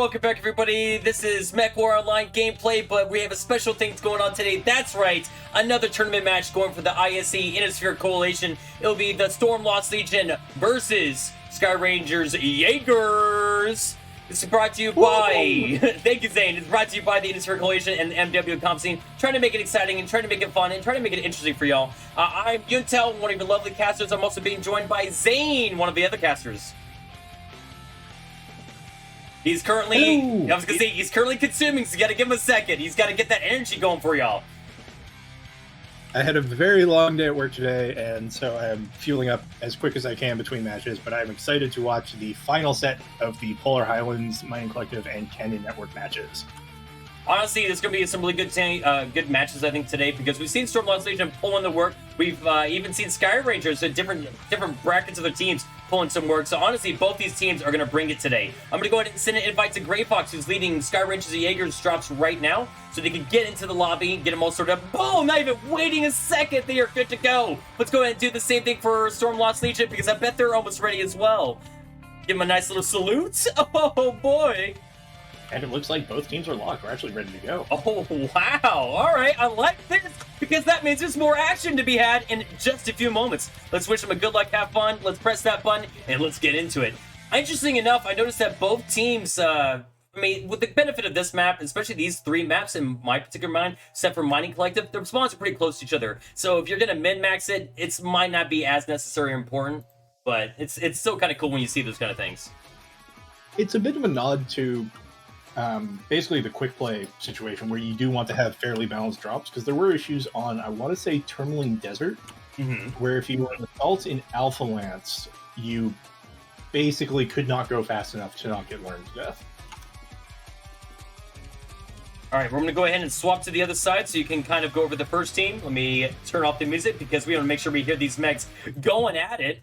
welcome back everybody. This is Mechwarrior Online gameplay, but we have a special thing going on today. That's right, another tournament match going for the ISC Innisphere Coalition. It'll be the Storm Lost Legion versus Skye Rangers Jaegers. This is brought to you by, thank you Zane, it's brought to you by the Innisphere Coalition and the MW Comp Scene, trying to make it exciting and trying to make it fun and trying to make it interesting for y'all. I'm Yuntow, one of your lovely casters. I'm also being joined by Zane, one of the other casters. He's currently, Hello. I was gonna say, he's currently consuming, so you gotta give him a second. He's gotta get that energy going for y'all. I had a very long day at work today, and so I'm fueling up as quick as I can between matches, but I'm excited to watch the final set of the Polar Highlands, Mining Collective, and Canyon Network matches. Honestly, there's going to be some really good matches, I think, today, because we've seen Storm Lost Legion pulling the work. We've even seen Skye Rangers, so different brackets of their teams pulling some work. So honestly, both these teams are going to bring it today. I'm going to go ahead and send an invite to Grey Fox, who's leading Skye Rangers and Jaegers drops right now, so they can get into the lobby, get them all sorted up. Boom! Not even waiting a second, they are good to go. Let's go ahead and do the same thing for Storm Lost Legion, because I bet they're almost ready as well. Give them a nice little salute. Oh boy! And it looks like both teams are locked. We're actually ready to go. Oh, wow. All right. I like this because that means there's more action to be had in just a few moments. Let's wish them a good luck, have fun. Let's press that button and let's get into it. Interesting enough, I noticed that both teams, I mean, with the benefit of this map, especially these three maps in my particular mind, except for Mining Collective, the spawns are pretty close to each other. So if you're going to min-max it, it might not be as necessary or important, but it's still kind of cool when you see those kind of things. It's a bit of a nod to basically the quick play situation where you do want to have fairly balanced drops, because there were issues on, I want to say, Tourmaline Desert, where if you were an assault in Alpha Lance, you basically could not go fast enough to not get learned to death. All right, we're going to go ahead and swap to the other side so you can kind of go over the first team. Let me turn off the music because we want to make sure we hear these mechs going at it.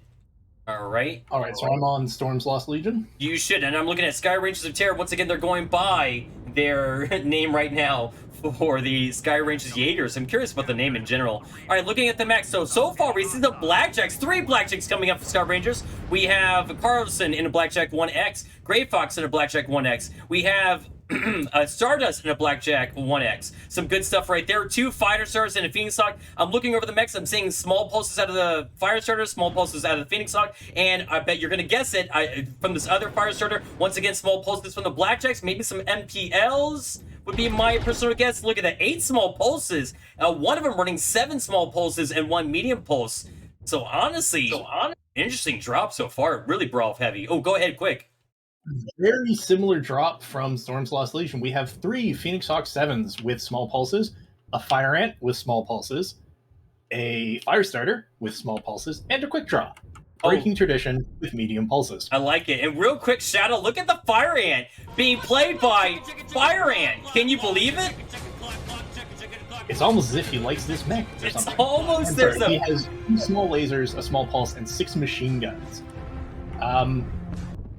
All right, so I'm on Storm's Lost Legion. You should, and I'm looking at Skye Rangers of Terra. Once again, they're going by their name right now for the Skye Rangers Jaegers. I'm curious about the name in general. All right, looking at the mechs. So far, we see the Blackjacks. 3 Blackjacks coming up for Skye Rangers. We have Carlson in a Blackjack 1X, Grey Fox in a Blackjack 1X. We have Stardust in a Blackjack 1X. Some good stuff right there. 2 Fighter Stars and a Phoenix Hawk. I'm looking over the mechs. I'm seeing small pulses out of the Fire Starter, small pulses out of the Phoenix Hawk, and I bet you're going to guess it from this other Fire Starter. Once again, small pulses from the Blackjacks. Maybe some MPLs would be my personal guess. Look at that. 8 small pulses. One of them running 7 small pulses and 1 medium pulse. So honestly, interesting drop so far. Really brawl heavy. Oh, go ahead, quick. Very similar drop from Storm's Lost Legion. We have 3 Phoenix Hawk 7s with small pulses, a Fire Ant with small pulses, a Fire Starter with small pulses, and a Quick Draw. Breaking tradition with medium pulses. I like it. And real quick shout out, look at the Fire Ant being played by Fire Ant. Can you believe it? It's almost as if he likes this mech or something. It's almost He has 2 small lasers, a small pulse, and 6 machine guns.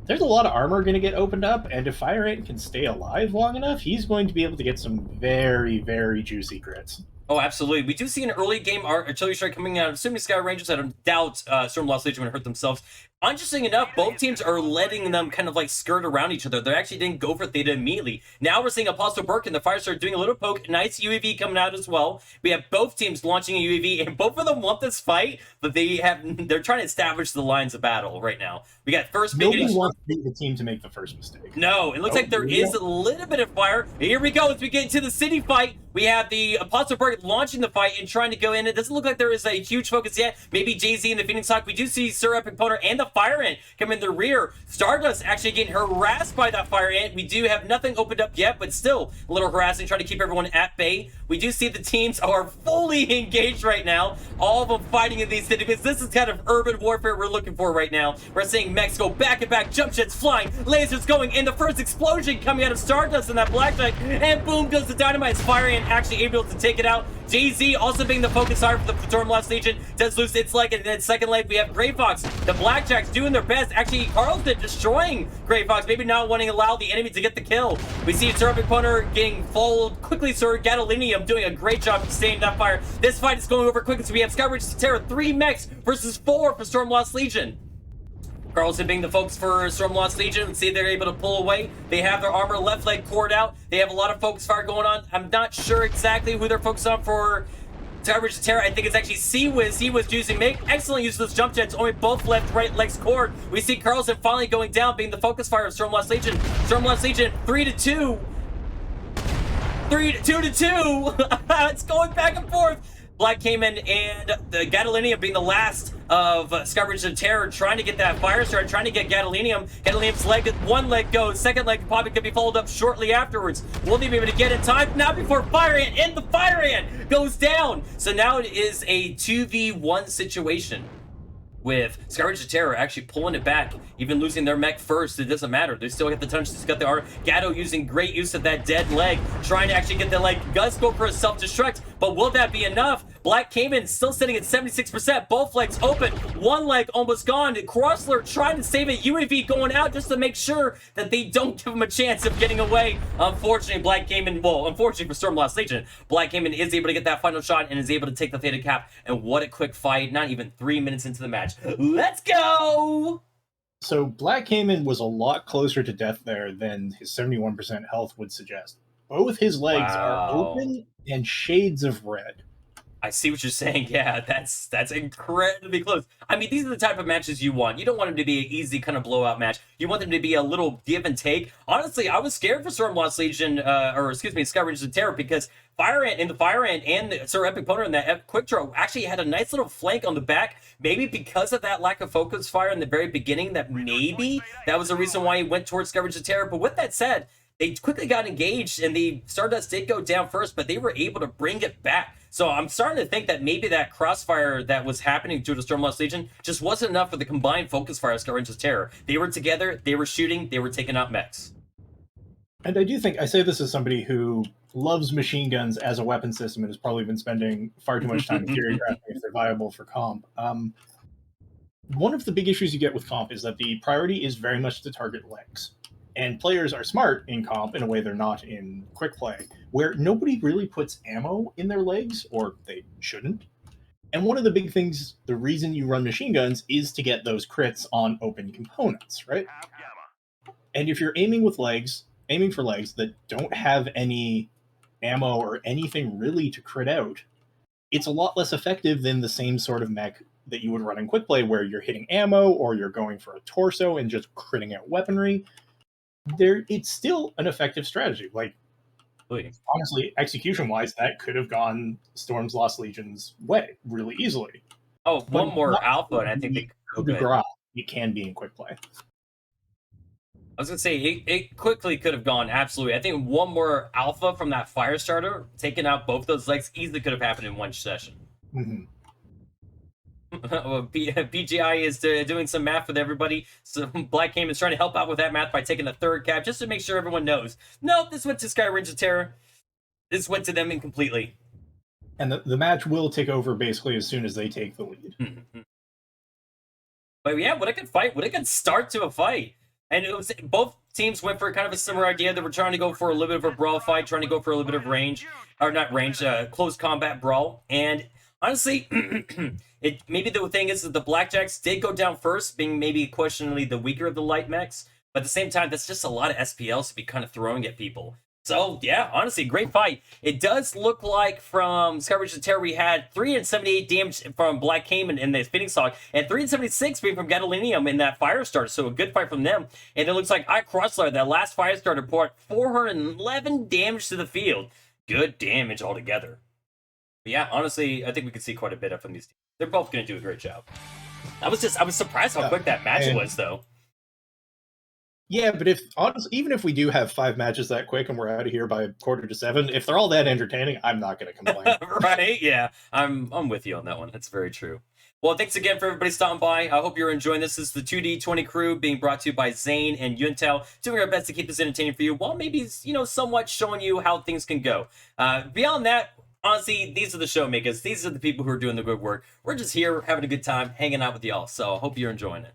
There's a lot of armor going to get opened up, and if Fire Ant can stay alive long enough, he's going to be able to get some very, very juicy crits. Oh, absolutely. We do see an early game artillery strike coming out. Assuming Skye Rangers, I don't doubt Storm Lost Legion would hurt themselves. Interesting enough, both teams are letting them kind of like skirt around each other. They actually didn't go for Theta immediately. Now we're seeing Apostle Burke and the Firestar doing a little poke. Nice UAV coming out as well. We have both teams launching a UAV, and both of them want this fight, but they're trying to establish the lines of battle right now. We got first beginning. Nobody wants the team to make the first mistake. No, it looks like there is a little bit of fire. Here we go as we get into the city fight. We have the Apostle Burke launching the fight and trying to go in. It doesn't look like there is a huge focus yet. Maybe Jay-Z and the Phoenix Hawk. We do see Sir Epic Poner and the Fire Ant come in the rear. Stardust actually getting harassed by that Fire Ant. We do have nothing opened up yet, but still a little harassing, trying to keep everyone at bay. We do see the teams are fully engaged right now. All of them fighting in these cities. This is kind of urban warfare we're looking for right now. We're seeing mechs go back and back, jump jets flying, lasers going, and the first explosion coming out of Stardust in that Blackjack, and boom goes the dynamite. Fire Ant actually able to take it out. Jay-Z also being the focus hard for the Storm Lost Legion does lose its leg, and then second leg we have Grey Fox. The Blackjacks doing their best. Actually, Carlson destroying Grey Fox, maybe not wanting to allow the enemy to get the kill. We see Sir Epic Poner getting followed quickly. Sir Gadolinium doing a great job of staying that fire. This fight is going over quickly, so we have Skye Rangers Terra 3 mechs versus 4 for Storm Lost Legion. Carlson being the focus for Storm Lost Legion. Let's see if they're able to pull away. They have their armor left leg cored out. They have a lot of focus fire going on. I'm not sure exactly who they're focused on for Terra. I think it's actually Seawiz. Seawiz using Mech. Excellent use of those jump jets. Only both right legs cored. We see Carlson finally going down, being the focus fire of Storm Lost Legion. Storm Lost Legion 3-2. 2-2. It's going back and forth. Black came in, and the Gadolinium being the last of Skye of Terror, trying to get that fire start, trying to get Gadolinium. Gadolinium's leg, one leg goes, second leg probably could be followed up shortly afterwards. Will they be able to get in time? Not before Fire Ant, and the Fire Ant goes down. So now it is a 2v1 situation, with Skye of Terror actually pulling it back, even losing their mech first. It doesn't matter. They still get the touch, just got the art. Gatto using great use of that dead leg, trying to actually get the leg. Gus go for a self-destruct, but will that be enough? Black came in, still sitting at 76%. Both legs open. One leg almost gone. Crossler trying to save it. UAV going out just to make sure that they don't give him a chance of getting away. Unfortunately, Black came in, well, unfortunately for Storm Lost Legion, Black came in, is able to get that final shot and is able to take the Theta Cap. And what a quick fight. Not even 3 minutes into the match. Let's go! So Black Cayman was a lot closer to death there than his 71% health would suggest. Both his legs are open and shades of red. I see what you're saying. Yeah, that's incredibly close. I mean, these are the type of matches you want. You don't want them to be an easy kind of blowout match. You want them to be a little give and take. Honestly, I was scared for Storm Lost Legion, Skye of Terror, because Fire Ant and Sir Epic Poner in that quick draw actually had a nice little flank on the back. Maybe because of that lack of focus fire in the very beginning, that was the reason why he went towards Skye of Terror. But with that said, they quickly got engaged, and the Stardust did go down first, but they were able to bring it back. So I'm starting to think that maybe that crossfire that was happening due to Storm Lost Legion just wasn't enough for the combined focus fire of Skye of Terror. They were together, they were shooting, they were taking out mechs. And I do think, I say this as somebody who loves machine guns as a weapon system and has probably been spending far too much time theory crafting if they're viable for comp. One of the big issues you get with comp is that the priority is very much to target legs. And players are smart in comp in a way they're not in quick play, where nobody really puts ammo in their legs, or they shouldn't. And one of the big things, the reason you run machine guns is to get those crits on open components, right? And if you're aiming for legs that don't have any ammo or anything really to crit out, it's a lot less effective than the same sort of mech that you would run in quick play, where you're hitting ammo or you're going for a torso and just critting out weaponry. It's still an effective strategy. Like, honestly, execution-wise, that could have gone Storm's Lost Legion's way really easily. Oh, one more alpha, and I think they could. It can be in quick play. I was going to say, it quickly could have gone, absolutely. I think one more alpha from that fire starter, taking out both those legs, easily could have happened in one session. Mm-hmm. Well, BGI is doing some math with everybody. So Black Cayman is trying to help out with that math by taking the third cap, just to make sure everyone knows. Nope, this went to Skye of Terror. This went to them incompletely. And the match will take over basically as soon as they take the lead. But yeah, what a good fight. What a good start to a fight. And it was, both teams went for kind of a similar idea. They were trying to go for a little bit of a brawl fight, trying to go for a little bit of range, or not range, close combat brawl. And honestly, maybe the thing is that the Blackjacks did go down first, being maybe questionably the weaker of the light mechs. But at the same time, that's just a lot of SPLs to be kind of throwing at people. So, yeah, honestly, great fight. It does look like from Skye of Terror, we had 378 damage from Black Cayman in the Phoenix Hawk, and 376 being from Gadolinium in that fire starter. So a good fight from them. And it looks like Crossler, that last fire starter, poured 411 damage to the field. Good damage altogether. But yeah, honestly, I think we could see quite a bit of from these teams. They're both going to do a great job. I was surprised how quick that match was, though. Yeah, but even if we do have 5 matches that quick and we're out of here by 6:45, if they're all that entertaining, I'm not going to complain. Right? Yeah, I'm with you on that one. That's very true. Well, thanks again for everybody stopping by. I hope you're enjoying this. This is the 2D20 crew being brought to you by Zane and Yuntow, doing our best to keep this entertaining for you, while maybe, somewhat showing you how things can go. Beyond that, honestly, these are the show makers. These are the people who are doing the good work. We're just here having a good time, hanging out with y'all. So I hope you're enjoying it.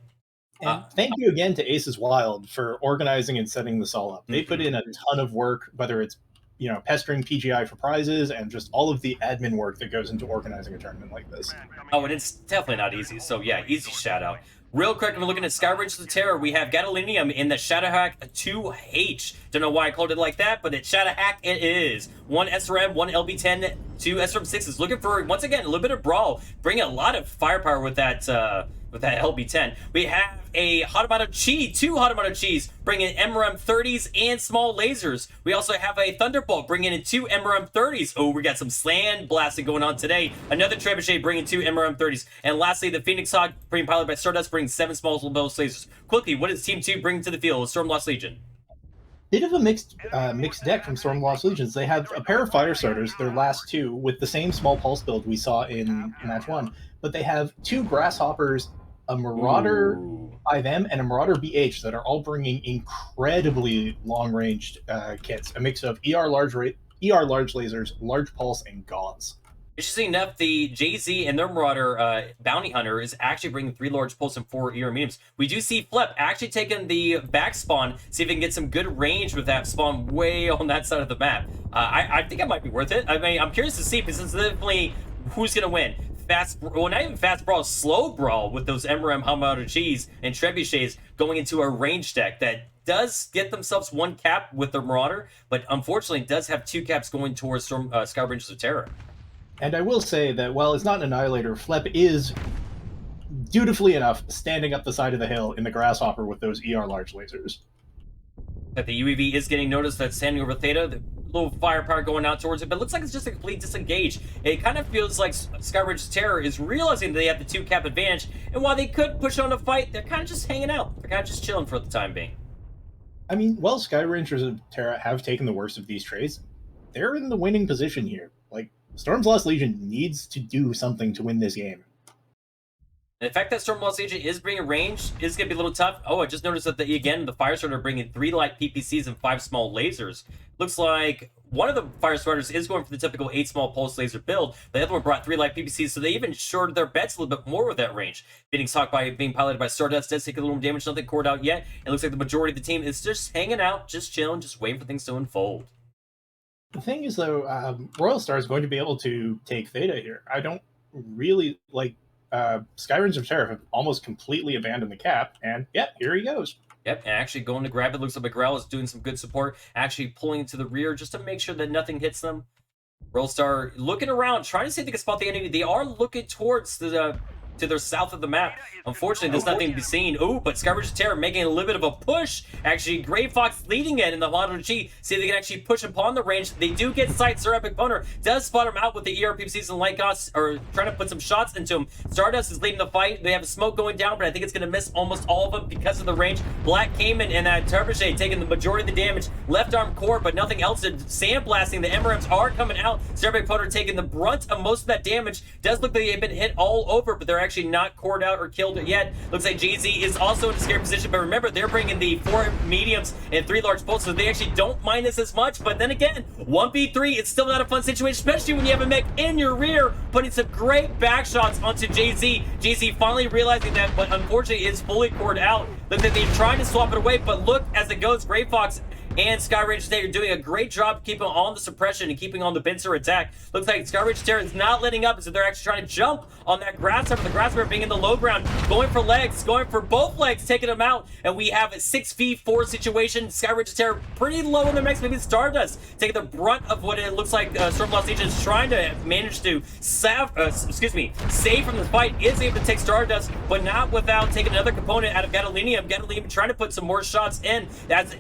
And thank you again to Aces Wild for organizing and setting this all up. They put in a ton of work, whether it's pestering PGI for prizes and just all of the admin work that goes into organizing a tournament like this. Oh, and it's definitely not easy. So yeah, easy shout out. Real quick, I'm looking at Skye Rangers of Terra. We have gadolinium in the Shadowhack 2H. Don't know why I called it like that, but it's Shadowhack it is. One SRM, one LB10, two SRM6s. Looking for, once again, a little bit of brawl. Bringing a lot of firepower with that LB10. We have a Hadamado Chi, two Hadamado Chis, bringing MRM 30s and small lasers. We also have a Thunderbolt bringing in two MRM 30s. Oh, we got some sand blasting going on today. Another Trebuchet bringing two MRM 30s. And lastly, the Phoenix Hawk, being piloted by Stardust, brings 7 small lasers. Quickly, what does Team 2 bring to the field? Stormlost Legion. Bit of a mixed deck from Stormlost Legions. They have a pair of fire starters, their last two, with the same small pulse build we saw in match 1, but they have 2 grasshoppers, a Marauder 5M, and a Marauder BH that are all bringing incredibly long-ranged kits. A mix of ER large lasers, large pulse, and gauze. Interesting enough, the JZ and their Marauder Bounty Hunter is actually bringing 3 large pulse and 4 ER mediums. We do see Flep actually taking the back spawn, see if we can get some good range with that spawn way on that side of the map. I think it might be worth it. I mean, I'm curious to see, because it's definitely who's going to win. Fast, well, not even fast brawl, slow brawl with those MRM Hamado Cheese and Trebuchets going into a range deck that does get themselves 1 cap with their Marauder, but unfortunately does have 2 caps going towards Skye Rangers of Terra. And I will say that while it's not an Annihilator, Flep is, dutifully enough, standing up the side of the hill in the Grasshopper with those ER large lasers. That the UAV is getting noticed, that's standing over Theta. The little firepower going out towards it, but it looks like it's just a complete disengage. It kind of feels like Skye Rangers Terror is realizing they have the 2 cap advantage, and while they could push on a fight, they're kind of just hanging out. They're kind of just chilling for the time being. I mean, while Skye Rangers of Terra have taken the worst of these trades, they're in the winning position here. Like, Stormlost Legion needs to do something to win this game. And the fact that Stormlost Legion is bringing range is going to be a little tough. Oh, I just noticed that, the Fire Starter are bringing 3 light PPCs and 5 small lasers. Looks like one of the Fire Starters is going for the typical 8 small pulse laser build. The other one brought 3 light PPCs, so they even shorted their bets a little bit more with that range. Phoenix Hawk, by being piloted by Stardust, does take a little damage, nothing cored out yet. It looks like the majority of the team is just hanging out, just chilling, just waiting for things to unfold. The thing is, though, Royal Star is going to be able to take Theta here. I don't really like. Skye Rangers of Terra have almost completely abandoned the cap, and yeah, here he goes. Yep, and actually going to grab it. Looks like McGrail is doing some good support, actually pulling to the rear just to make sure that nothing hits them. Royal Star looking around, trying to see if they can spot the enemy. They are looking towards to their south of the map. Unfortunately, there's nothing to be seen. Oh, but Skye Rangers of Terra making a little bit of a push. Actually, Grey Fox leading it in the Lotto G. See if they can actually push upon the range. They do get sight. Sir Epic Boner does spot him out with the ERPCs and light goss, or trying to put some shots into him. Stardust is leading the fight. They have a smoke going down, but I think it's going to miss almost all of them because of the range. Black came in and Trebuchet taking the majority of the damage. Left arm core, but nothing else. Sandblasting. The MRMs are coming out. Sir Epic Boner taking the brunt of most of that damage. Does look like they've been hit all over, but they're actually not cored out or killed yet. Looks like JZ is also in a scary position, but remember, they're bringing the 4 mediums and 3 large pulses, so they actually don't mind this as much. But then again, 1v3, it's still not a fun situation, especially when you have a mech in your rear, putting some great back shots onto JZ. JZ finally realizing that, but unfortunately is fully cored out. Looks like they're trying to swap it away, but look as it goes, Grey Fox and Skye Rangers Terra are doing a great job keeping on the suppression and keeping on the pincer attack. Looks like Skye Rangers Terra is not letting up, so they're actually trying to jump on that grasshopper. The grasshopper being in the low ground, going for legs, going for both legs, taking them out. And we have a 6v4 situation. Skye Rangers Terra pretty low in their mechs. Maybe Stardust taking the brunt of what it looks like Stormlost Legion is trying to manage to save from the fight. Is able to take Stardust, but not without taking another component out of gadolinium. Gadolinium trying to put some more shots in. That's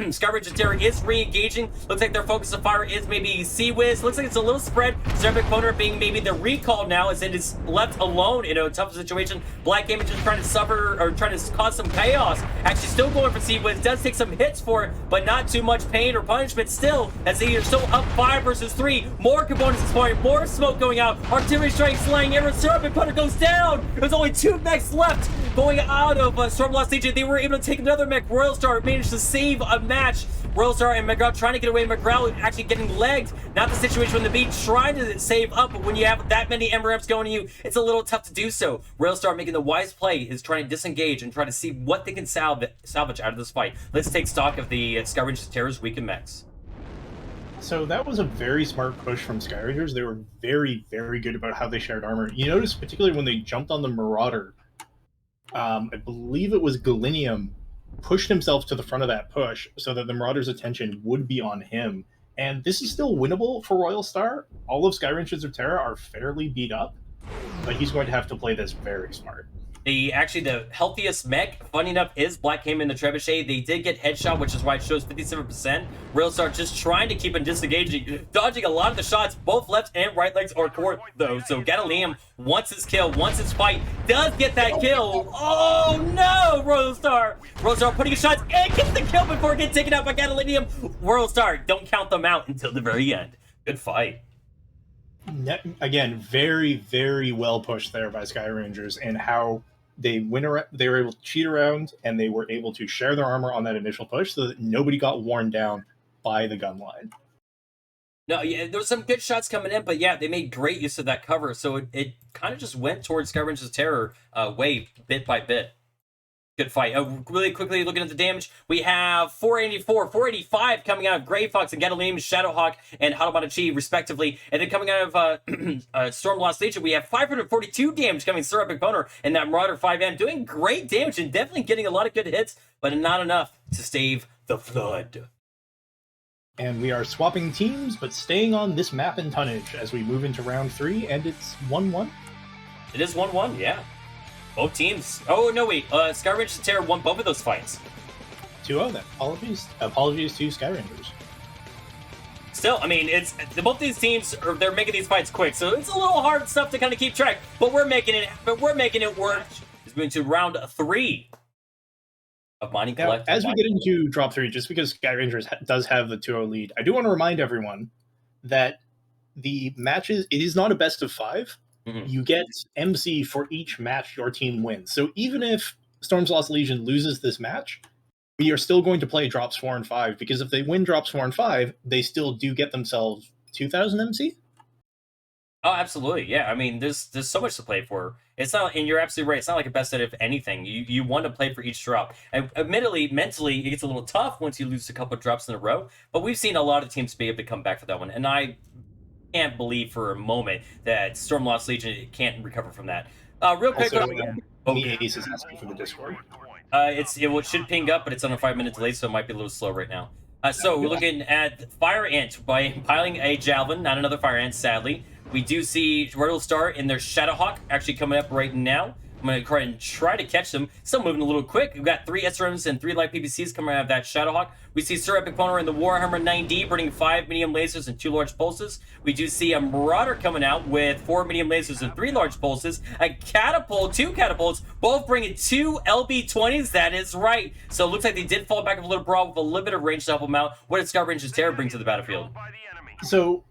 Skye Rangers Terra is re-engaging. Looks like their focus of fire is maybe Sea-Wiz. Looks like it's a little spread. Serpent Boner being maybe the recall now, as it is left alone in a tough situation. Black Gaming just trying to suffer, or trying to cause some chaos. Actually still going for Sea-Wiz. Does take some hits for it, but not too much pain or punishment still, as they are still up 5 versus 3. More components exploding, more smoke going out. Artillery strikes, flying arrows. Serpent Boner goes down. There's only 2 mechs left going out of Stormlost Legion. They were able to take another mech. Royal Star managed to save a match. Royal Star and McGraw trying to get away. McGraw actually getting legged. Not the situation when the beat trying to save up, but when you have that many MRMs going to you, it's a little tough to do so. Royal Star making the wise play is trying to disengage and try to see what they can salvage out of this fight. Let's take stock of the Skye Rangers Terra's weakened mechs. So that was a very smart push from Skye Rangers. They were very, very good about how they shared armor. You notice, particularly when they jumped on the Marauder, I believe it was Galinium, pushed himself to the front of that push so that the Marauder's attention would be on him. And this is still winnable for Royal Star. All of Skye of Terra are fairly beat up, but he's going to have to play this very smart. The healthiest mech, funny enough, is Black Came in the Trebuchet. They did get headshot, which is why it shows 57%. Royal Star just trying to keep him disengaging, dodging a lot of the shots. Both left and right legs are core, though. So Gadolium wants his kill, wants his fight, does get that kill. Oh no, Royal Star! Royal Star putting his shots and gets the kill before it gets taken out by Gadolium. Royal Star, don't count them out until the very end. Good fight. Again, very, very well pushed there by Skye Rangers, and how they were able to cheat around, and they were able to share their armor on that initial push so that nobody got worn down by the gun line. No, yeah, there was some good shots coming in, but yeah, they made great use of that cover, so it kind of just went towards Skye Rangers' Terror way, bit by bit. Good fight. Really quickly looking at the damage, we have 484, 485 coming out of Grey Fox and Gadolium, Shadowhawk, and Hadamanachi, respectively. And then coming out of Storm Lost Legion, we have 542 damage coming Sir Epic Boner and that Marauder 5M, doing great damage and definitely getting a lot of good hits, but not enough to save the Flood. And we are swapping teams, but staying on this map in tonnage as we move into round 3, and it's 1-1. It is 1-1, yeah. Both teams. Oh, no, wait. Skye Rangers and Terra won both of those fights. 2-0 then. Apologies to Skye Rangers. Still, I mean, both these teams they're making these fights quick, so it's a little hard stuff to kind of keep track. But we're making it work. It's going to round 3 of Mining Collective. As we get into drop 3, just because Skye Rangers does have the 2-0 lead, I do want to remind everyone that the matches, it is not a best of 5. You get MC for each match your team wins. So even if Storm's Lost Legion loses this match, we are still going to play drops 4 and 5, because if they win drops 4 and 5, they still do get themselves 2,000 MC. Oh, absolutely. Yeah. I mean, there's so much to play for. It's not, and you're absolutely right. It's not like a best out of anything. You want to play for each drop. And admittedly, mentally, it gets a little tough once you lose a couple of drops in a row. But we've seen a lot of teams be able to come back for that one. And I can't believe for a moment that Storm Lost Legion can't recover from that. Real quick, also, the Ace is asking for the Discord. It should ping up, but it's on a 5-minute delay, so it might be a little slow right now. So we're looking at Fire Ant by piling a Javelin, not another Fire Ant, sadly. We do see Royal Star in their Shadowhawk actually coming up right now. I'm going to try to catch them. Still moving a little quick. We've got 3 SRMs and 3 light PPCs coming out of that Shadowhawk. We see Sir Epic Boner in the Warhammer 9D, burning 5 medium lasers and 2 large pulses. We do see a Marauder coming out with 4 medium lasers and 3 large pulses. A Catapult, 2 Catapults, both bringing 2 LB-20s. That is right. So it looks like they did fall back a little broad with a little bit of range to help them out. What did Skye Rangers Terra bring to the battlefield? So,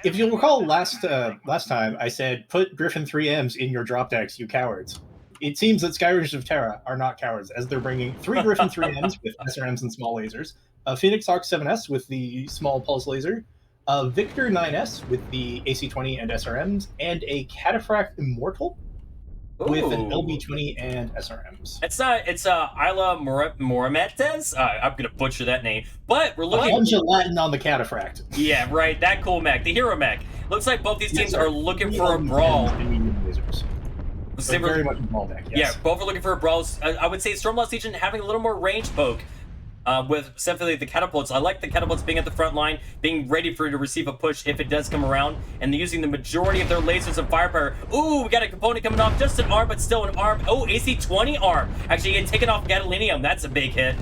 if you'll recall last time, I said, put Griffin 3Ms in your drop decks, you cowards. It seems that Skye Rangers of Terra are not cowards, as they're bringing 3 Griffin 3Ms with SRMs and small lasers, a Phoenix Hawk 7S with the small pulse laser, a Victor 9S with the AC-20 and SRMs, and a Cataphract Immortal with an LB-20 and SRMs. It's Isla Morametes. I'm gonna butcher that name, but we're looking. A bunch of Latin on the Cataphract. Yeah, right. That cool mech, the hero mech. Looks like both these teams are looking for a brawl. Very much ball deck, yes. Yeah, both are looking for a brawl. I would say Storm Lost Legion having a little more range poke with definitely the catapults. I like the catapults being at the front line, being ready for to receive a push if it does come around, and using the majority of their lasers and firepower. Ooh, we got a component coming off, just an arm, but still an arm. Oh, AC-20 arm. Actually, getting taken off Gadolinium. That's a big hit.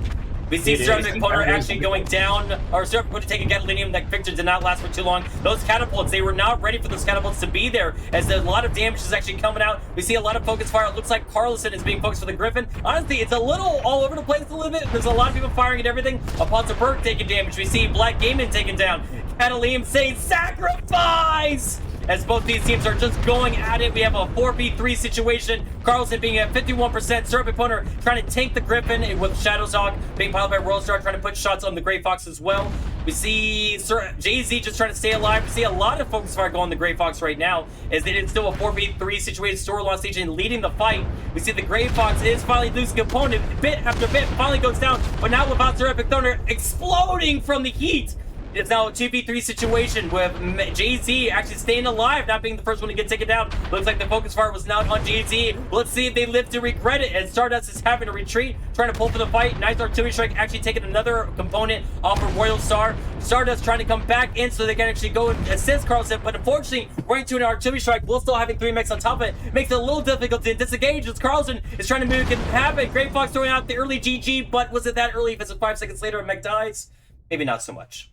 We see Sir Epic Boner actually going down, or Sir Epic Boner taking Gadolinium. That victor did not last for too long. Those catapults, they were not ready for those catapults to be there, as a lot of damage is actually coming out. We see a lot of focus fire. It looks like Carlson is being focused for the Griffin. Honestly, it's a little all over the place a little bit. There's a lot of people firing at everything. Aponza Berg taking damage. We see Black Gaiman taken down. Gadolinium saying sacrifice! As both these teams are just going at it. We have a 4v3 situation. Carlson being at 51%. Sir Epic Boner trying to tank the Griffin with Shadow's Hawk being piled by Royal Star, trying to put shots on the Grey Fox as well. We see Jay-Z just trying to stay alive. We see a lot of focus fire going on the Grey Fox right now, as they did still a 4v3 situation. Storm Lost Legion leading the fight. We see the Grey Fox is finally losing opponent bit after bit, finally goes down, but now without Sir Epic Thunder exploding from the heat. it's now a 2v3 situation with Jay-Z actually staying alive, not being the first one to get taken down. Looks like the focus fire was not on Jay-Z. Let's see if they live to regret it. And Stardust is having a retreat, trying to pull for the fight. Nice artillery strike, actually taking another component off of Royal Star. Stardust trying to come back in so they can actually go and assist Carlson, but unfortunately, running to an artillery strike while still having 3 mechs on top of it makes it a little difficult to disengage as Carlson is trying to make it happen. Great Fox throwing out the early GG, but was it that early if it's 5 seconds later and mech dies? Maybe not so much.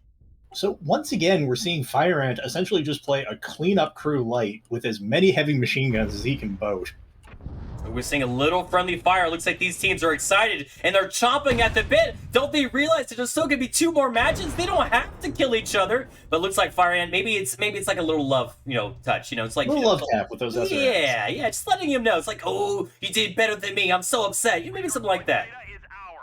So once again, we're seeing Fire Ant essentially just play a cleanup crew light with as many heavy machine guns as he can boat. We're seeing a little friendly fire. Looks like these teams are excited and they're chomping at the bit. Don't they realize that there's still gonna be 2 more matches? They don't have to kill each other. But looks like Fire Ant, maybe it's like a little love, touch. It's like a little love tap with those SRMs. Yeah, just letting him know. It's like, oh, you did better than me. I'm so upset. Maybe something like that.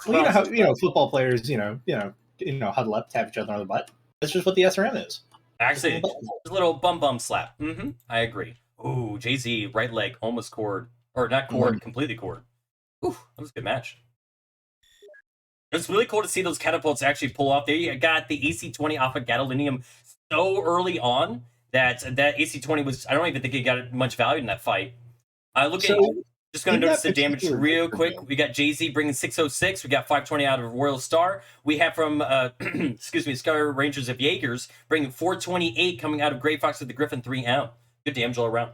Well, you know how football players, huddle up, tap each other on the butt. That's just what the SRM is. Actually, a little bum slap. I agree. Ooh, Jay-Z, right leg, almost cord. Or not cord, completely cord. Ooh, that was a good match. It's really cool to see those catapults actually pull off. There you got the AC-20 off of gadolinium so early on that AC-20 was, I don't even think it got much value in that fight. Just going to notice the damage real quick. We got Jay-Z bringing 606. We got 520 out of Royal Star. We have from, Skye Rangers of Jaegers bringing 428 coming out of Grey Fox with the Griffin 3M. Good damage all around.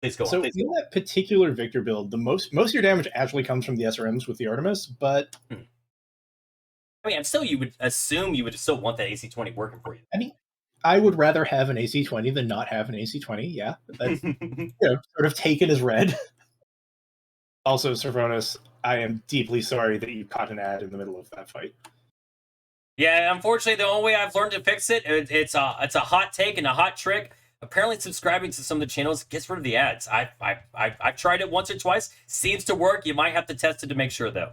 Please go on. So in that particular Victor build, the most of your damage actually comes from the SRMs with the Artemis, but... I mean, you would assume you would still want that AC-20 working for you. I mean, I would rather have an AC-20 than not have an AC-20, yeah. That's sort of taken as read. Also, Servonis, I am deeply sorry that you caught an ad in the middle of that fight. Yeah, unfortunately, the only way I've learned to fix it, it's a hot take and a hot trick. Apparently, subscribing to some of the channels gets rid of the ads. I've tried it once or twice. Seems to work. You might have to test it to make sure, though.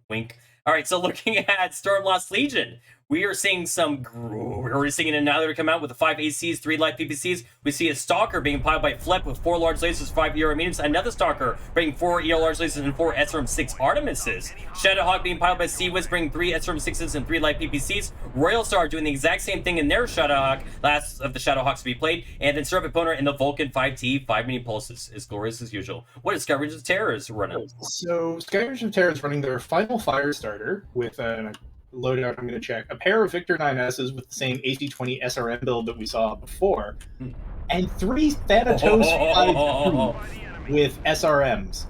Wink. All right, so looking at Stormlost Legion, we are seeing we're already seeing an Annihilator come out with the 5 ACs, 3 light PPCs. We see a Stalker being piled by Flep with 4 large lasers, 5 ER mediums. Another Stalker bringing 4 ER large lasers and 4 SRM6 Artemises. Shadowhawk being piled by Seawiz, bringing 3 SRM6s and 3 light PPCs. Royal Star doing the exact same thing in their Shadowhawk, last of the Shadowhawks to be played. And then Seraph Opponent in the Vulcan 5T, 5 mini pulses, as glorious as usual. What is Skye of Terra running? So Skye of Terra is running their final fire starter with a loadout. I'm going to check a pair of Victor 9S's with the same AC-20 SRM build that we saw before, and 3 Thanatos 5 with SRMs.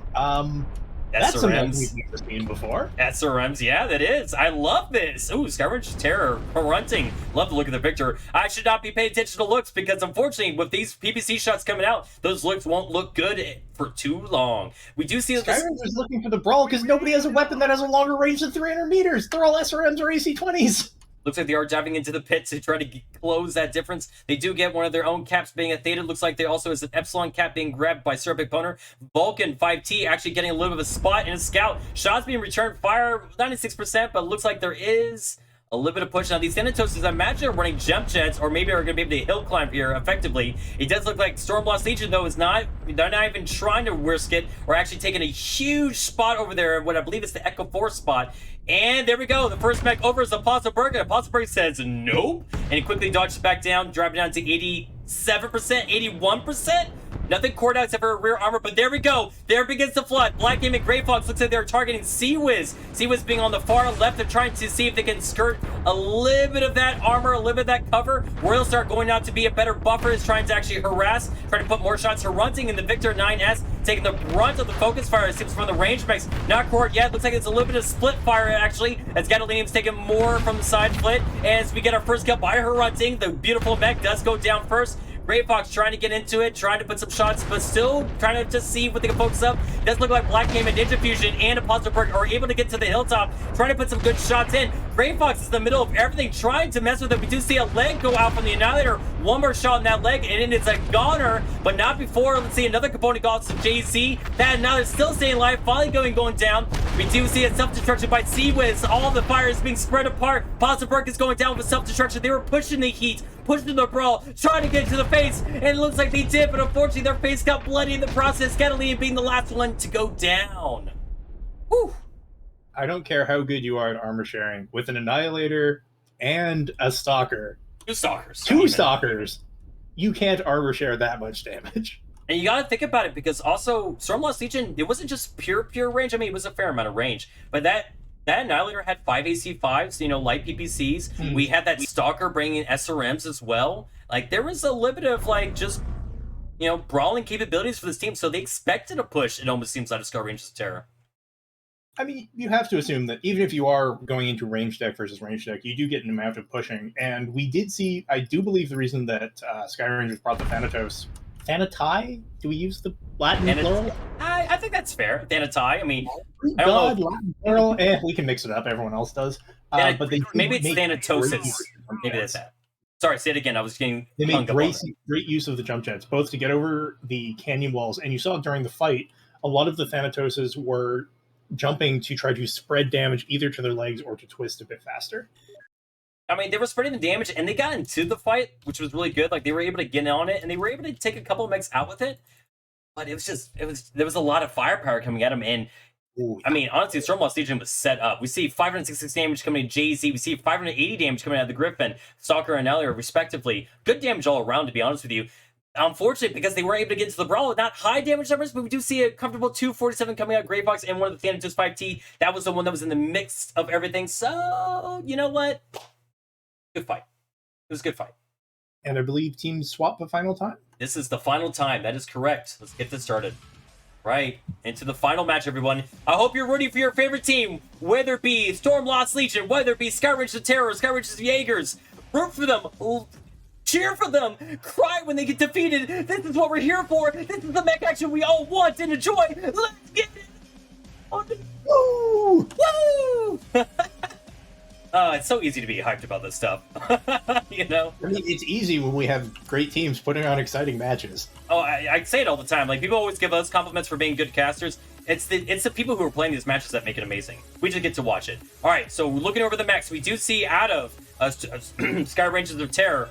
That's something we've never seen before. SRMs, yeah, that is. I love this. Ooh, Skye of Terra, grunting. Love the look of the Victor. I should not be paying attention to looks because, unfortunately, with these PPC shots coming out, those looks won't look good for too long. We do see that Skye is looking for the brawl because nobody has a weapon that has a longer range than 300 meters. They're all SRMs or AC-20s. Looks like they are diving into the pit to try to close that difference. They do get one of their own caps being a Theta. Looks like they also has an Epsilon cap being grabbed by Serpic Boner. Vulcan 5T actually getting a little bit of a spot in a scout. Shots being returned, fire 96%, but it looks like there is a little bit of push. Now, these Thanatoses, I imagine, are running jump jets, or maybe are going to be able to hill climb here effectively. It does look like Stormlost Legion, though, they're not even trying to risk it, or actually taking a huge spot over there, what I believe is the Echo 4 spot. And there we go. The first mech over is Apostle Berg. Apostle Berg says nope. And he quickly dodges back down, dropping down to 87%, 81%. Nothing core out except for rear armor, but there we go. There begins the flood. Black Game and Grey Fox looks like they're targeting Seawiz. Seawiz being on the far left. They're trying to see if they can skirt a little bit of that armor, a little bit of that cover. Royal Star going out to be a better buffer, is trying to actually harass, trying to put more shots. Runting in the Victor 9S, taking the brunt of the focus fire. It seems from the range mechs. Not core yet. Looks like it's a little bit of split fire, actually, as Gadolinium's taking more from the side split. As we get our first kill by Runting, the beautiful mech does go down first. Grey Fox trying to get into it, trying to put some shots, but still trying to just see what they can focus up. It does look like Black Game and Ninja Fusion and Apostle Berg are able to get to the hilltop, trying to put some good shots in. Grey Fox is in the middle of everything, trying to mess with it. We do see a leg go out from the Annihilator. One more shot in that leg, and then it's a goner, but not before. Let's see another component goes to JC. That Annihilator still staying alive, finally going down. We do see a self-destruction by Seawiz. All the fire is being spread apart. Apostle Berg is going down with self-destruction. They were pushing the heat, pushing the brawl, trying to get to the face, and it looks like they did, but unfortunately their face got bloody in the process. Catalina being the last one to go down. Whew. I don't care how good you are at armor sharing. With an Annihilator, and a Stalker. Two Stalkers. Two Stalkers. You can't arbor share that much damage. And you gotta think about it, because also Stormlost Legion, it wasn't just pure range. I mean, it was a fair amount of range, but that Annihilator had 5 AC5s, light PPCs. We had that Stalker bringing in SRMs as well. Like, there was a little bit of, like, just, brawling capabilities for this team, so they expected a push, it almost seems, out of Skull Rangers of Terra. I mean, you have to assume that even if you are going into range deck versus range deck, you do get an amount of pushing. And we did see, I do believe the reason that Skye Rangers brought the Thanatos. Thanatai? Do we use the Latin plural? I think that's fair. Thanatai. I mean, I don't know. Latin plural? We can mix it up. Everyone else does. But maybe it's Thanatosis. Maybe that's that. Sorry, say it again. I was getting. They made great use of the jump jets, both to get over the canyon walls, and you saw during the fight, a lot of the Thanatoses were jumping to try to spread damage either to their legs or to twist a bit faster. I mean, they were spreading the damage, and they got into the fight, which was really good. Like, they were able to get on it, and they were able to take a couple of mechs out with it. But there was a lot of firepower coming at them, and I mean, honestly, Stormlost Legion was set up. We see 566 damage coming in Jay-Z. We see 580 damage coming out of the Griffin, Stalker, and Elliot, respectively. Good damage all around, to be honest with you. Unfortunately, because they weren't able to get into the brawl, not high damage numbers, but we do see a comfortable 247 coming out of Grey Fox and one of the Thanatos 5T. That was the one that was in the mix of everything. So, you know what? Good fight. It was a good fight. And I believe teams swap the final time? This is the final time. That is correct. Let's get this started. Right. Into the final match, everyone. I hope you're rooting for your favorite team, whether it be Stormlost Legion, whether it be Skye Rangers of Terra, Skye Rangers of Jaegers. Root for them. Cheer for them. Cry when they get defeated. This is what we're here for. This is the mech action we all want and enjoy. Let's get it. Woo! Woo! It's so easy to be hyped about this stuff. I mean, it's easy when we have great teams putting on exciting matches. Oh, I say it all the time. Like, people always give us compliments for being good casters. It's the people who are playing these matches that make it amazing. We just get to watch it. All right, so looking over the mechs, we do see out of Skye Rangers of Terror,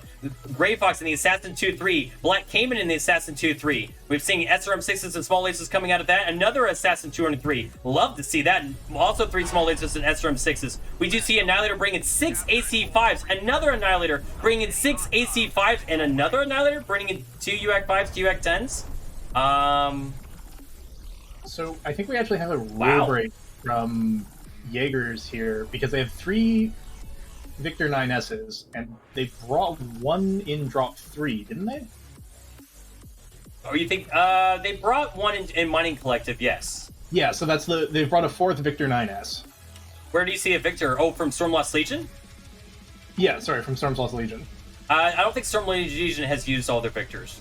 Grey Fox in the Assassin 2-3, Black Cayman in the Assassin 2-3. We've seen SRM 6s and small lasers coming out of that. Another Assassin 203. Love to see that. And also 3 small lasers and SRM 6s. We do see Annihilator bringing 6 AC5s. Another Annihilator bringing 6 AC5s. And another Annihilator bringing in 2 UAC 5s, 2 UAC 10s. So I think we actually have a rule break from Jaegers here, because they have 3 Victor 9S's, and they brought 1 in drop 3, didn't they? Oh, you think they brought 1 in Mining Collective? Yes. Yeah, so that's they've brought a 4th Victor 9S. Where do you see a Victor? Oh, from Stormlost Legion? Yeah, sorry, from Stormlost Legion. I don't think Stormlost Legion has used all their Victors.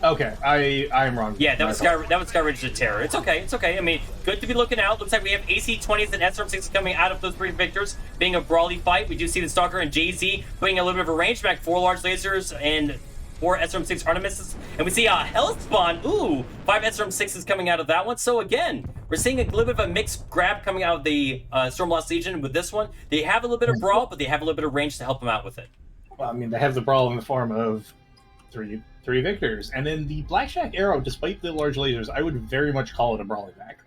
Okay, I am wrong. Yeah, that was Skye Rangers of Terror. It's okay, it's okay. I mean, good to be looking out. Looks like we have AC-20s and SRM-6s coming out of those 3 Victors, being a brawly fight. We do see the Stalker and Jay-Z putting a little bit of a range back, 4 large lasers and 4 SRM-6 Artemises. And we see a Hellspawn. Ooh, 5 SRM-6s coming out of that one. So again, we're seeing a little bit of a mixed grab coming out of the Stormlost Legion with this one. They have a little bit of brawl, but they have a little bit of range to help them out with it. Well, I mean, they have the brawl in the form of 3 Victors. And then the Blackjack Arrow, despite the large lasers, I would very much call it a brawling mech.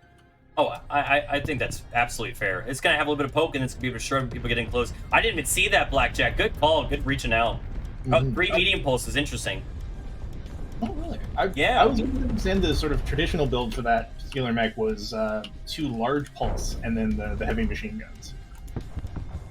Oh, I think that's absolutely fair. It's going to have a little bit of poke, and it's going to be able to show people getting close. I didn't even see that Blackjack. Good call. Good reaching out. 3 medium pulses. Interesting. Oh, really? Yeah. I was going to understand the sort of traditional build for that particular mech was 2 large pulse and then the heavy machine guns.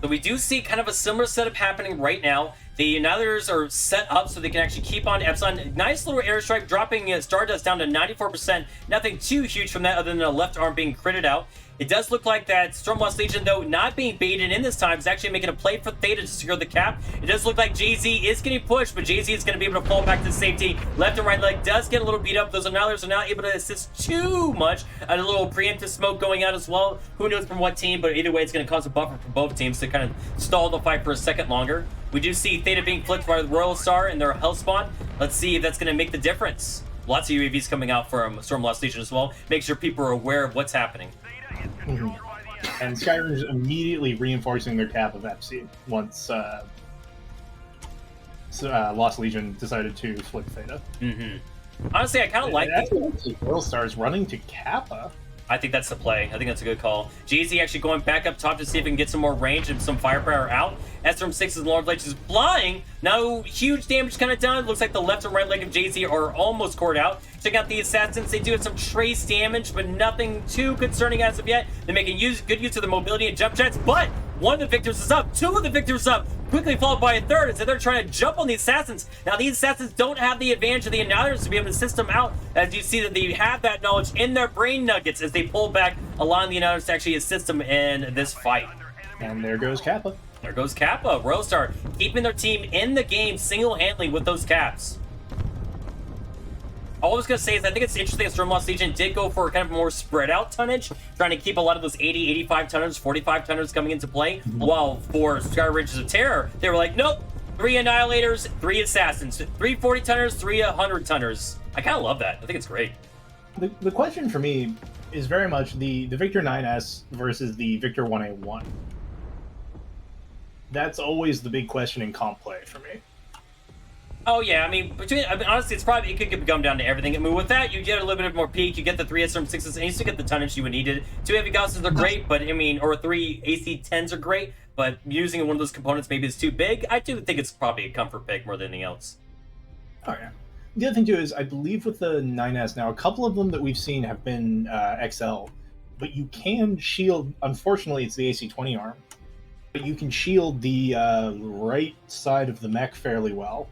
So we do see kind of a similar setup happening right now. The Annihilators are set up so they can actually keep on Epsilon. Nice little airstrike, dropping Stardust down to 94%. Nothing too huge from that other than a left arm being critted out. It does look like that Stormlost Legion, though, not being baited in this time, is actually making a play for Theta to secure the cap. It does look like Jay-Z is getting pushed, but Jay-Z is going to be able to fall back to safety. Left and right leg does get a little beat up. Those Annihilators are not able to assist too much. And a little preemptive smoke going out as well. Who knows from what team, but either way, it's going to cause a buffer for both teams to kind of stall the fight for a second longer. We do see Theta being flipped by the Royal Star and their Hellspawn. Let's see if that's going to make the difference. Lots of UAVs coming out from Stormlost Legion as well. Make sure people are aware of what's happening. And Skye Rangers immediately reinforcing their cap of FC once Lost Legion decided to flip Theta. Honestly, I kind of like it. Royal Stars running to Kappa. I think that's the play. I think that's a good call. Jay-Z actually going back up top to see if he can get some more range and some firepower out. SRM6's Lord Ledge is flying. Now, huge damage kind of done. Looks like the left and right leg of Jay-Z are almost cored out. Check out the Assassins. They do have some trace damage, but nothing too concerning as of yet. They're making good use of the mobility and jump jets, but one of the victors is up. Two of the victors up. Quickly followed by a third, so they're trying to jump on the Assassins. Now, these Assassins don't have the advantage of the Annihilers to be able to system out, as you see that they have that knowledge in their brain nuggets as they pull back, allowing the Annihilers to actually assist them in this fight. And there goes Kappa. There goes Kappa. Royal Star keeping their team in the game single-handedly with those caps. All I was going to say is I think it's interesting that Stormlost Legion did go for kind of more spread out tonnage, trying to keep a lot of those 80, 85 tonners, 45 tonners coming into play, while for Skyrridges of Terror, they were like, nope, 3 Annihilators, 3 Assassins, 3 40 tonners, 3 100 tonners. I kind of love that. I think it's great. The question for me is very much the Victor 9S versus the Victor 1A1. That's always the big question in comp play for me. Oh yeah, I mean, honestly, it could come down to everything. I mean, with that, you get a little bit more peak. You get the 3 SRM6s, and you still get the tonnage you would need. 2 heavy Gaussians are great, but I mean, or 3 AC10s are great, but using one of those components maybe is too big. I do think it's probably a comfort pick more than anything else. Oh yeah. The other thing too is I believe with the 9S now, a couple of them that we've seen have been XL, but you can shield. Unfortunately, it's the AC20 arm, but you can shield the right side of the mech fairly well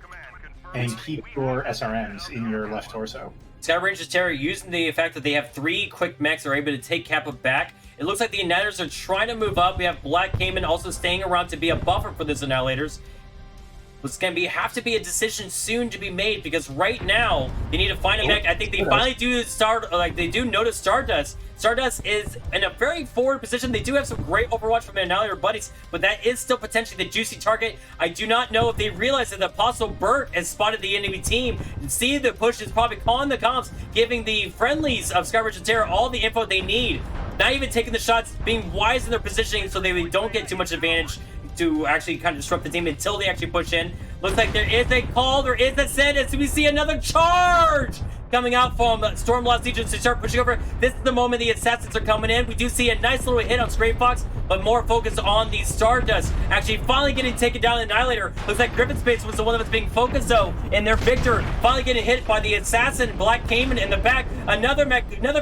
and keep your SRMs in your left torso. Skyrridges Terra, using the fact that they have 3 quick mechs, are able to take Kappa back. It looks like the Annihilers are trying to move up. We have Black Cayman also staying around to be a buffer for these Annihilators. It's going to have to be a decision soon to be made, because right now they need to find a mech. I think they finally do notice Stardust. Stardust is in a very forward position. They do have some great Overwatch from their Annihilator buddies, but that is still potentially the juicy target. I do not know if they realize that the Apostle Burt has spotted the enemy team. See, the push is probably calling the comps, giving the friendlies of Skyrridge and Terra all the info they need. Not even taking the shots, being wise in their positioning so they don't get too much advantage to actually kind of disrupt the team until they actually push in. Looks like there is a call, there is a sentence. We see another charge coming out from Stormlost Legion to start pushing over. This is the moment the Assassins are coming in. We do see a nice little hit on Stray Fox, but more focus on the Stardust. Actually finally getting taken down in Annihilator. Looks like Griffin Space was the one that was being focused though, and their Victor finally getting hit by the Assassin, Black Cayman in the back. Another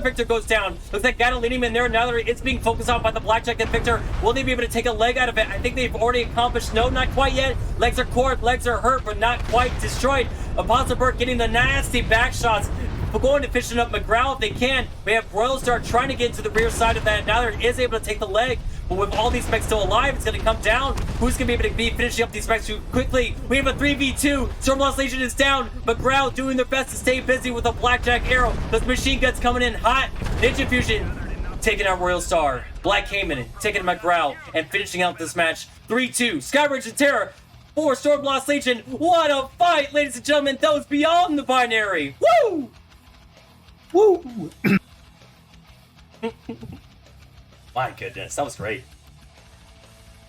Victor goes down. Looks like Gadolinium in there. Another, it's being focused on by the Blackjack and Victor. Will they be able to take a leg out of it? I think they've already accomplished. No, not quite yet. Legs are cored, legs are hurt, but not quite destroyed. Apostle Burke getting the nasty back shots. We're going to fishing up McGraw if they can. We have Royal Star trying to get into the rear side of that. Now they're able to take the leg. But with all these specs still alive, it's going to come down. Who's going to be able to be finishing up these specs too quickly? We have a 3v2. Stormlost Legion is down. McGraw doing their best to stay busy with a Blackjack arrow. Those machine guns coming in hot. Ninja Fusion taking out Royal Star. Black Cayman taking McGraw and finishing out this match. 3-2. Skyrridge and Terra for Stormlost Legion. What a fight, ladies and gentlemen. Those beyond the binary. Woo! Woo! My goodness, that was great.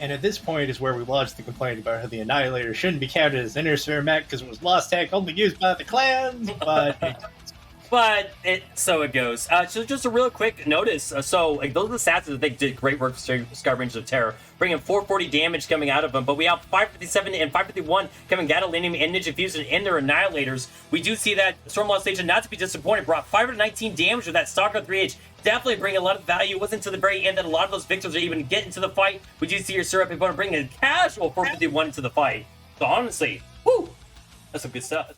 And at this point is where we launched the complaint about how the Annihilator shouldn't be counted as an inner sphere mech because it was lost tech only used by the clans, but so it goes. So just a real quick notice. Those are the stats that they did great work for Skyrridges of Terror, bringing 440 damage coming out of them. But we have 557 and 551 coming Gadolinium and Ninja Fusion in their Annihilators. We do see that Stormlost Legion, not to be disappointed, brought 519 damage with that Stalker 3H. Definitely bring a lot of value. It wasn't until the very end that a lot of those victors are even getting into the fight. We do see your Syrup opponent bring a casual 451 into the fight. So honestly, whoo, that's some good stuff.